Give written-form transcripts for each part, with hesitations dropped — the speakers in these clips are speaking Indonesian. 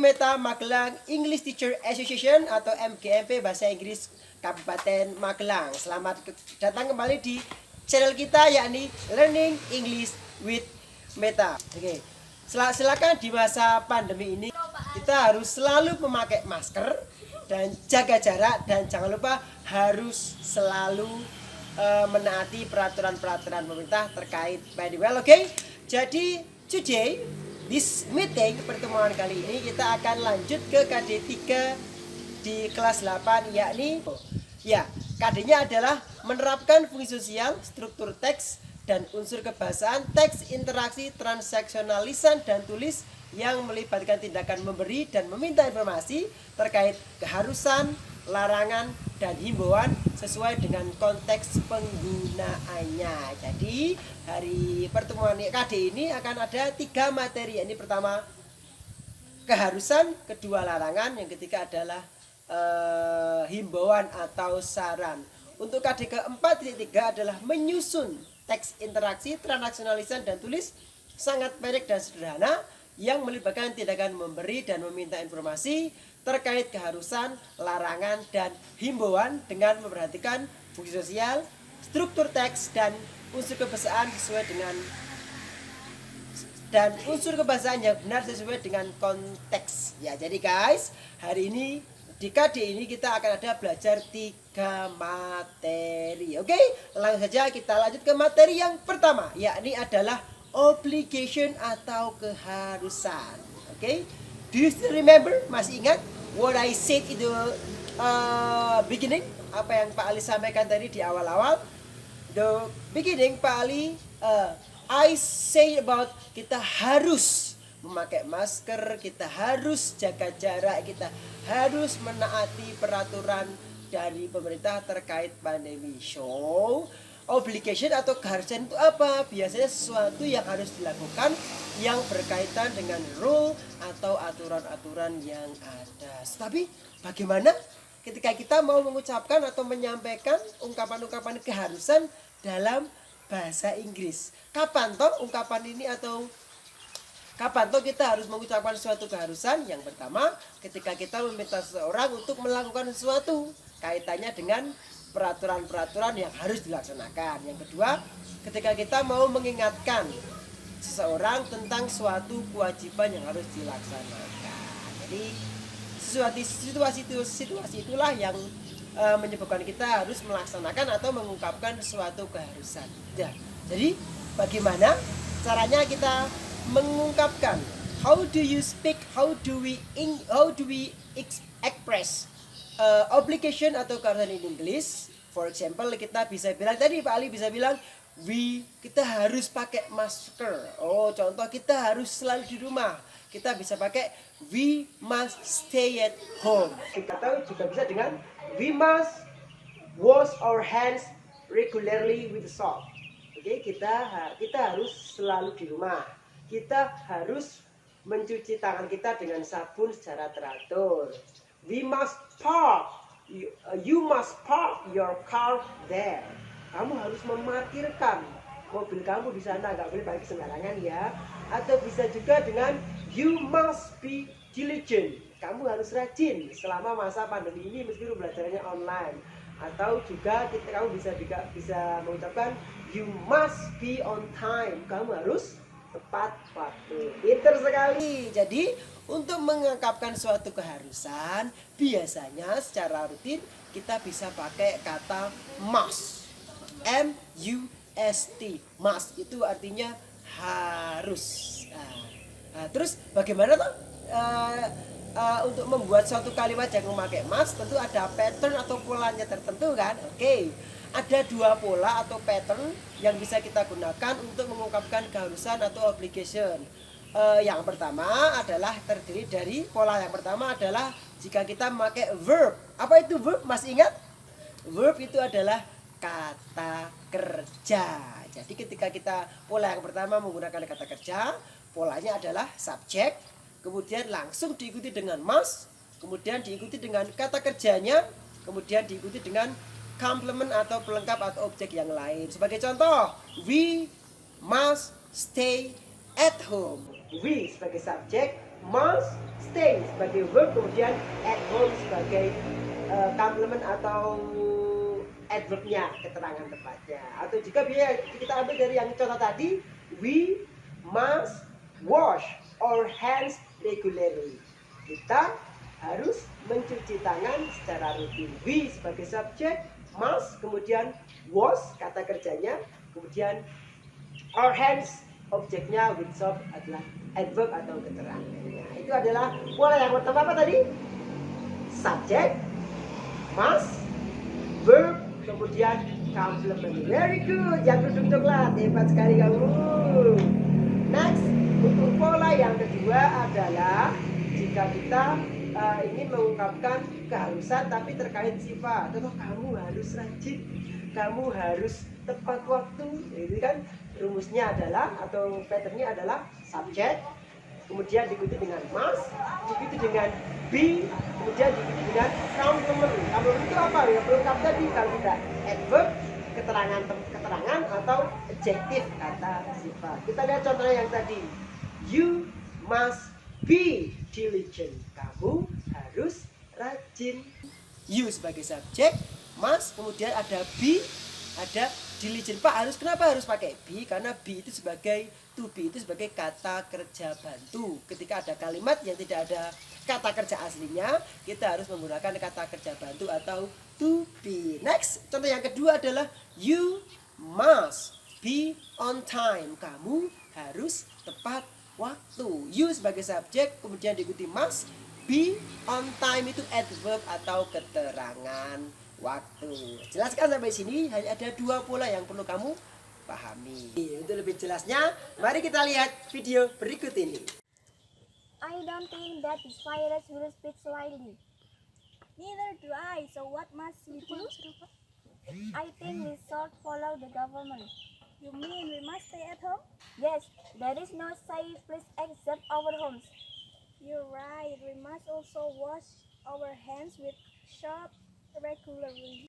Meta Magelang English Teacher Association atau MGMP Bahasa Inggris Kabupaten Magelang. Selamat datang kembali di channel kita, yakni Learning English with Meta. Oke, silakan. Di masa pandemi ini kita harus selalu memakai masker dan jaga jarak, dan jangan lupa harus selalu menaati peraturan-peraturan pemerintah terkait pandemi. Oke, jadi today this meeting, pertemuan kali ini kita akan lanjut ke KD 3 di kelas 8, yakni KD-nya adalah menerapkan fungsi sosial, struktur teks dan unsur kebahasaan, teks, interaksi, transaksional lisan dan tulis yang melibatkan tindakan memberi dan meminta informasi terkait keharusan, larangan, dan himbauan sesuai dengan konteks penggunaannya. Jadi hari pertemuan KD ini akan ada 3 materi. Ini pertama keharusan, kedua larangan, yang ketiga adalah himbauan atau saran. Untuk KD keempat titik 3 adalah menyusun teks, interaksi, transaksional lisan dan tulis, sangat pendek dan sederhana yang melibatkan tindakan memberi dan meminta informasi terkait keharusan, larangan, dan himbauan dengan memperhatikan fungsi sosial, struktur teks, dan unsur kebahasaan yang benar sesuai dengan konteks. Ya, jadi guys, hari ini di KD ini kita akan ada belajar 3 materi. Oke, langsung saja kita lanjut ke materi yang pertama, yakni adalah obligation atau keharusan. Oke, do you still remember? Masih ingat what I said in the beginning? Apa yang Pak Ali sampaikan tadi di awal-awal? The beginning, Pak Ali, I say about kita harus memakai masker, kita harus jaga jarak, kita harus menaati peraturan dari pemerintah terkait pandemi. So, obligation atau keharusan itu apa? Biasanya sesuatu yang harus dilakukan yang berkaitan dengan rule atau aturan-aturan yang ada. Tapi bagaimana ketika kita mau mengucapkan atau menyampaikan ungkapan-ungkapan keharusan dalam bahasa Inggris? Kapan toh ungkapan ini atau kapan toh kita harus mengucapkan suatu keharusan? Yang pertama, ketika kita meminta seseorang untuk melakukan sesuatu kaitannya dengan peraturan-peraturan yang harus dilaksanakan. Yang kedua, ketika kita mau mengingatkan seseorang tentang suatu kewajiban yang harus dilaksanakan. Jadi situasi itulah yang menyebabkan kita harus melaksanakan atau mengungkapkan suatu keharusan. Ya, jadi bagaimana caranya kita mengungkapkan? How do you speak? How do we express obligation atau keharusan in English? For example, kita bisa bilang tadi Pak Ali bisa bilang kita harus pakai masker. Oh, contoh kita harus selalu di rumah. Kita bisa pakai we must stay at home. Kita tahu juga bisa dengan we must wash our hands regularly with soap. Oke, kita harus selalu di rumah. Kita harus mencuci tangan kita dengan sabun secara teratur. We must park. You must park your car there. Kamu harus memarkirkan mobil kamu di sana, nggak boleh parkir sembarangan ya. Atau bisa juga dengan you must be diligent. Kamu harus rajin selama masa pandemi ini meskipun belajarnya online. Atau juga kamu bisa mengucapkan you must be on time. Kamu harus tepat waktu. Pinter sekali. Jadi untuk mengungkapkan suatu keharusan, biasanya secara rutin kita bisa pakai kata must. M-U-S-T. Must itu artinya harus. Nah, terus bagaimana toh untuk membuat suatu kalimat yang memakai must? Tentu ada pattern atau polanya tertentu kan? Oke. Ada 2 pola atau pattern yang bisa kita gunakan untuk mengungkapkan keharusan atau obligation. Yang pertama adalah terdiri dari pola yang pertama adalah jika kita memakai verb. Apa itu verb? Masih ingat? Verb itu adalah kata kerja. Jadi ketika kita pola yang pertama menggunakan kata kerja, polanya adalah subjek, kemudian langsung diikuti dengan must, kemudian diikuti dengan kata kerjanya, kemudian diikuti dengan complement atau pelengkap atau objek yang lain. Sebagai contoh, we must stay at home. We sebagai subjek, must stay sebagai verb, kemudian at home sebagai complement atau adverbnya, keterangan tempatnya. Atau jika kita ambil dari yang contoh tadi, we must wash our hands regularly. Kita harus mencuci tangan secara rutin. We sebagai subjek, must, kemudian wash kata kerjanya, kemudian our hands objeknya, with verb adalah adverb atau keterangannya. Itu adalah pola yang pertama apa tadi? Subjek, must, verb, kemudian complement. Very good, yang kerudung coklat, hebat sekali kamu. Next, untuk pola yang kedua adalah jika kita ingin mengungkapkan keharusan tapi terkait sifat. Contoh, kamu harus rajin, kamu harus tepat waktu. Ini kan rumusnya adalah atau patternnya adalah subjek, kemudian diikuti dengan must, diikuti dengan be, kemudian diikuti dengan complement. Complement itu apa ya? Pelengkap tadi kalau tidak adverb, keterangan atau adjektif kata sifat. Kita lihat contohnya yang tadi. You must be diligent. Kamu harus rajin. You sebagai subjek, must, kemudian ada be, ada diligent. Pak, kenapa harus pakai be? Karena be itu sebagai to be itu sebagai kata kerja bantu. Ketika ada kalimat yang tidak ada kata kerja aslinya, kita harus menggunakan kata kerja bantu atau to be. Next, contoh yang kedua adalah you must be on time. Kamu harus tepat waktu. You sebagai subjek, kemudian diikuti must, be, on time itu adverb atau keterangan waktu. Jelaskan sampai sini, hanya ada dua pola yang perlu kamu pahami. Untuk lebih jelasnya, mari kita lihat video berikut ini. I don't think that this virus will spread widely. Neither do I, so what must we do? I think we should follow the government. You mean we must stay at home? Yes, there is no safe place except our homes. You're right, we must also wash our hands with soap regularly.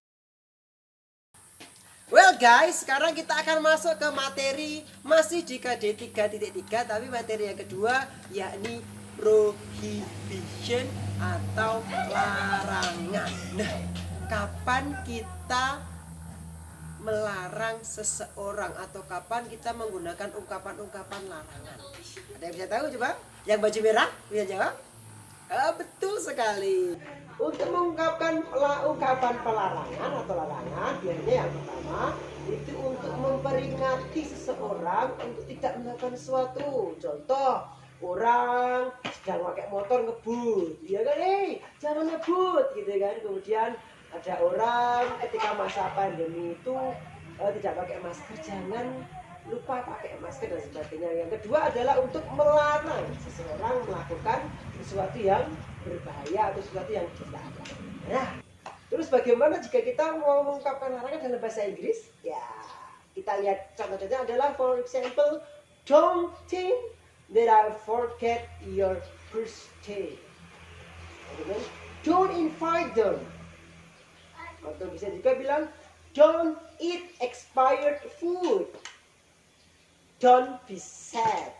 Well guys, sekarang kita akan masuk ke materi masih di KD 3.3, tapi materi yang kedua yakni prohibition atau larangan. Nah, kapan kita melarang seseorang atau kapan kita menggunakan ungkapan-ungkapan larangan? Ada yang bisa tahu coba? Yang baju merah bisa jawab? Betul sekali. Untuk mengungkapkan ungkapan pelarangan atau larangan, biasanya yang pertama itu untuk memperingati seseorang untuk tidak melakukan sesuatu. Contoh, orang sedang pakai motor ngebut, ya kan? Jangan ngebut, gitu kan? Kemudian ada orang ketika masa pandemi itu tidak pakai masker, jangan lupa pakai masker dan sebagainya. Yang kedua adalah untuk melarang seseorang melakukan sesuatu yang berbahaya atau sesuatu yang tidak. Nah, terus bagaimana jika kita mau mengungkapkan larangan dalam bahasa Inggris? Ya, kita lihat contoh-contohnya adalah, for example, don't think that I forget your birthday. Don't invite them. Atau bisa juga bilang, don't eat expired food. Don't be sad.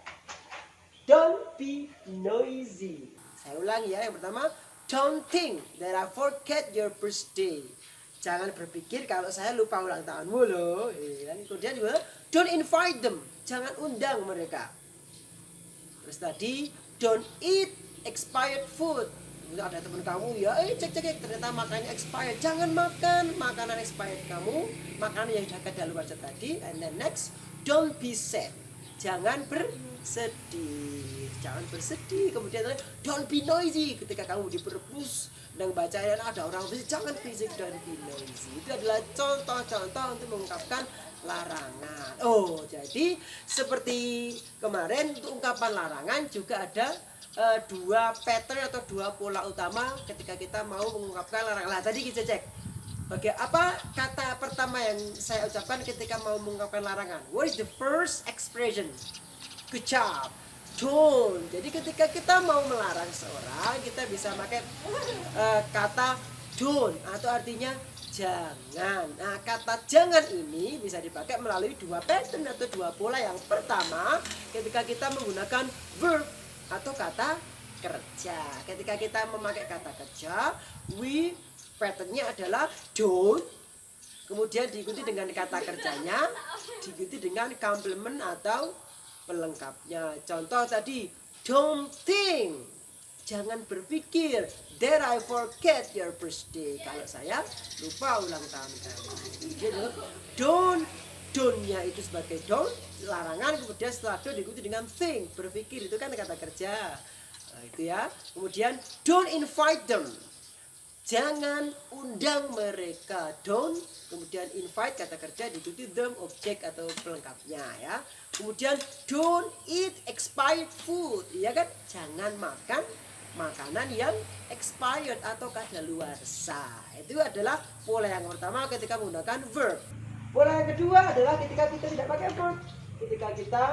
Don't be noisy. Saya ulangi ya, yang pertama, don't think that I forget your birthday. Jangan berpikir kalau saya lupa ulang tahunmu loh. Kemudian juga, don't invite them. Jangan undang mereka. Terus tadi, don't eat expired food. Ada teman kamu ya, cek ternyata makannya expired. Jangan makan makanan expired kamu, makanan yang sudah kadaluarsa tadi. And then next, don't be sad. Jangan bersedih. Jangan bersedih. Kemudian don't be noisy. Ketika kamu di perpus dan baca dan ada orang berisik, jangan berisik, don't be noisy. Itu adalah contoh-contoh untuk mengungkapkan larangan. Oh, jadi seperti kemarin untuk ungkapan larangan juga ada dua pattern atau dua pola utama ketika kita mau mengungkapkan larangan. Nah, tadi kita cek apa kata pertama yang saya ucapkan ketika mau mengungkapkan larangan. What is the first expression? Good job. Don't. Jadi ketika kita mau melarang seorang, kita bisa pakai kata don't atau artinya jangan. Nah, kata jangan ini bisa dipakai melalui dua pattern atau dua pola. Yang pertama, ketika kita menggunakan verb atau kata kerja. Ketika kita memakai kata kerja, we patternnya adalah don't, kemudian diikuti dengan kata kerjanya, diikuti dengan complement atau pelengkapnya. Contoh tadi, don't think, jangan berpikir that I forget your birthday, kalau saya lupa ulang tahun kamu. Jadi, don't-nya itu sebagai don't, larangan, kemudian setelah don't diikuti dengan think, berpikir, itu kan kata kerja. Nah, itu ya. Kemudian don't invite them, jangan undang mereka. Don't, kemudian invite kata kerja, diikuti them, objek atau pelengkapnya ya. Kemudian don't eat expired food, ya kan? Jangan makan makanan yang expired atau kadaluarsa. Itu adalah pola yang pertama ketika menggunakan verb. Pola yang kedua adalah ketika kita tidak pakai verb. Ketika kita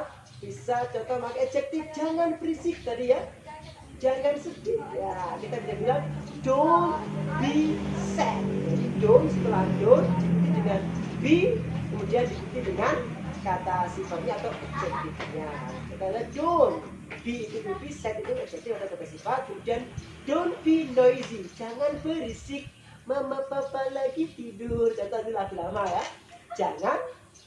bisa contoh pakai adjektif, jangan berisik tadi ya. Jangan sedih. Ya, kita bisa bilang don't be sad. Jadi don't setelah don't diikuti dengan be, kemudian diikuti dengan kata sifatnya atau adjektifnya. Kita lihat don't be itu be, sad itu adjektif atau kata sifat. Kemudian don't be noisy, jangan berisik. Mama papa lagi tidur. Contoh ini lagu lama ya. Jangan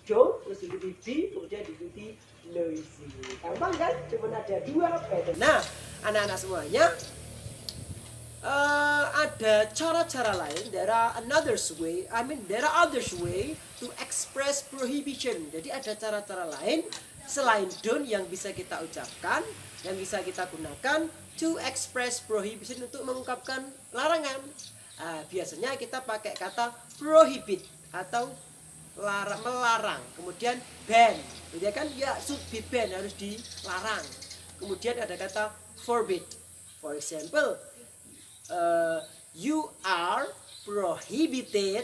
don't terus diikuti be, kemudian diikuti noisy. Gampang kan? Cuma ada dua pattern. Nah, anak-anak semuanya, ada cara-cara lain. There are others way to express prohibition. Jadi ada cara-cara lain selain don't yang bisa kita ucapkan, yang bisa kita gunakan to express prohibition, untuk mengungkapkan larangan. Biasanya kita pakai kata prohibit atau melarang, kemudian ban, jadi kan ya should be ban, harus dilarang. Kemudian ada kata forbid, for example, you are prohibited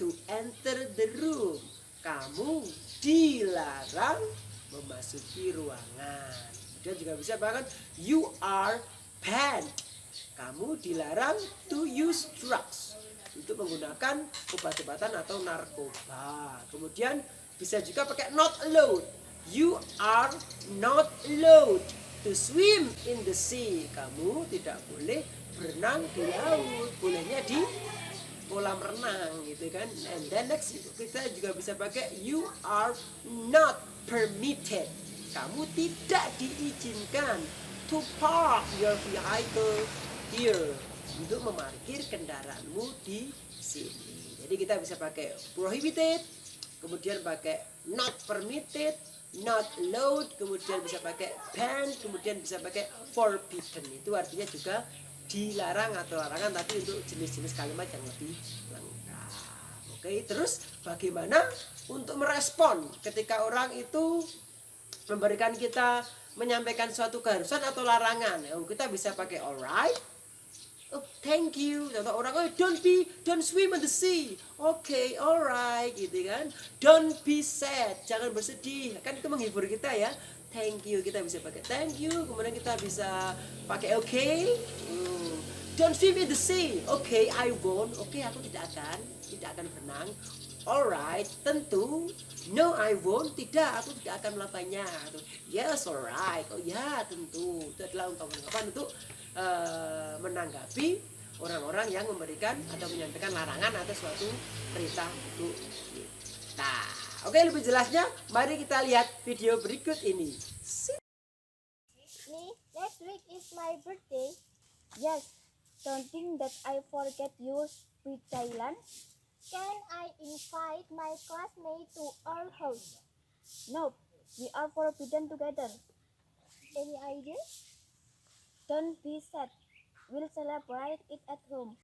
to enter the room, kamu dilarang memasuki ruangan. Kemudian juga bisa bahkan you are banned, kamu dilarang to use drugs, untuk menggunakan obat-obatan atau narkoba. Kemudian bisa juga pakai not allowed, you are not allowed to swim in the sea, kamu tidak boleh berenang di laut, bolehnya di kolam renang gitu kan. And then next kita juga bisa pakai you are not permitted, kamu tidak diizinkan to park your vehicle here, untuk memarkir kendaraanmu di sini. Jadi kita bisa pakai prohibited, kemudian pakai not permitted, not allowed, kemudian bisa pakai banned, kemudian bisa pakai forbidden. Itu artinya juga dilarang atau larangan, tapi untuk jenis-jenis kalimat yang lebih lengkap. Oke, terus bagaimana untuk merespon ketika orang itu memberikan kita, menyampaikan suatu keharusan atau larangan? Kita bisa pakai alright, oh, thank you. Contoh orang, oh, don't swim in the sea. Oke, alright, gitu kan. Don't be sad, jangan bersedih. Kan itu menghibur kita ya. Thank you, kita bisa pakai thank you. Kemudian kita bisa pakai okay. Don't swim in the sea. Oke, I won't. Oke, aku tidak akan berenang. Alright, tentu. No, I won't. Tidak, aku tidak akan melakukannya. Yes, alright. Oh ya, tentu. Itu adalah ungkapan untuk menanggapi orang-orang yang memberikan atau menyampaikan larangan atau suatu perintah untuk kita. Oke, lebih jelasnya mari kita lihat video berikut ini. Next week is my birthday. Yes, don't think that I forget your sweet Thailand. Can I invite my classmate to our house? No, we are forbidden together. Any idea? Don't be sad. We'll celebrate it at home.